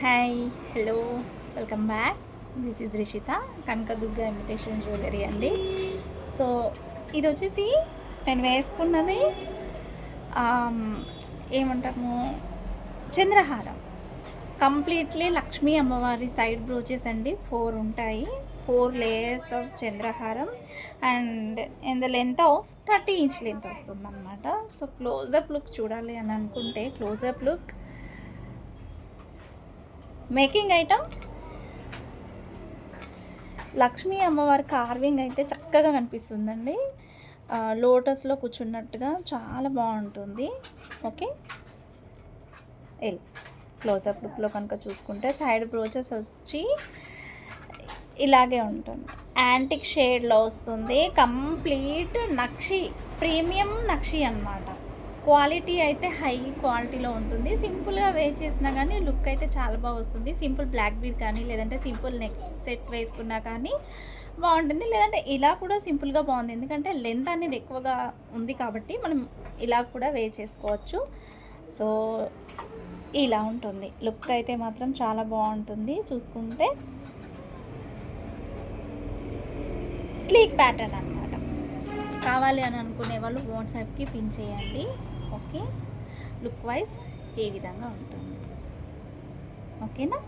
Hi, hello, welcome back. This is Rishita, Kanakadurga imitation jewellery అండి. So ఇది వచ్చేసి నేను వేసుకున్నది ఏమంటాము, చంద్రహారం. కంప్లీట్లీ లక్ష్మీ అమ్మవారి సైడ్ బ్రోచెస్ అండి. 4 ఉంటాయి, 4 లేయర్స్ ఆఫ్ చంద్రహారం. And in the length of 30 inch length వస్తుంది అనమాట. సో క్లోజప్ లుక్ చూడాలి అని అనుకుంటే, close up look making item Lakshmi అమ్మవారి కార్వింగ్ అయితే చక్కగా కనిపిస్తుందండి. లోటస్లో కూర్చున్నట్టుగా చాలా బాగుంటుంది. ఓకే, క్లోజప్ లుక్లో కనుక చూసుకుంటే సైడ్ బ్రోచెస్ వచ్చి ఇలాగే ఉంటుంది. యాంటిక్ షేడ్లో వస్తుంది. కంప్లీట్ నక్షి, ప్రీమియం నక్షి అన్నమాట. క్వాలిటీ అయితే హై క్వాలిటీలో ఉంటుంది. సింపుల్గా వేర్ చేసినా కానీ లుక్ అయితే చాలా బాగా వస్తుంది. సింపుల్ బ్లాక్ బీడ్ కానీ, లేదంటే సింపుల్ నెక్ సెట్ వేసుకున్నా కానీ బాగుంటుంది. లేదంటే ఇలా కూడా సింపుల్గా బాగుంది, ఎందుకంటే లెంత్ అనేది ఎక్కువగా ఉంది కాబట్టి మనం ఇలా కూడా వేర్ చేసుకోవచ్చు. సో ఇలా ఉంటుంది లుక్ అయితే మాత్రం చాలా బాగుంటుంది. చూసుకుంటే స్లీక్ ప్యాటర్న్ అన్నమాట. కావాలి అని అనుకునే వాళ్ళు వాట్సాప్కి పిన్ చేయండి. ఓకే, లుక్ వైజ్ ఏ విధంగా ఉంటుంది. ఓకేనా?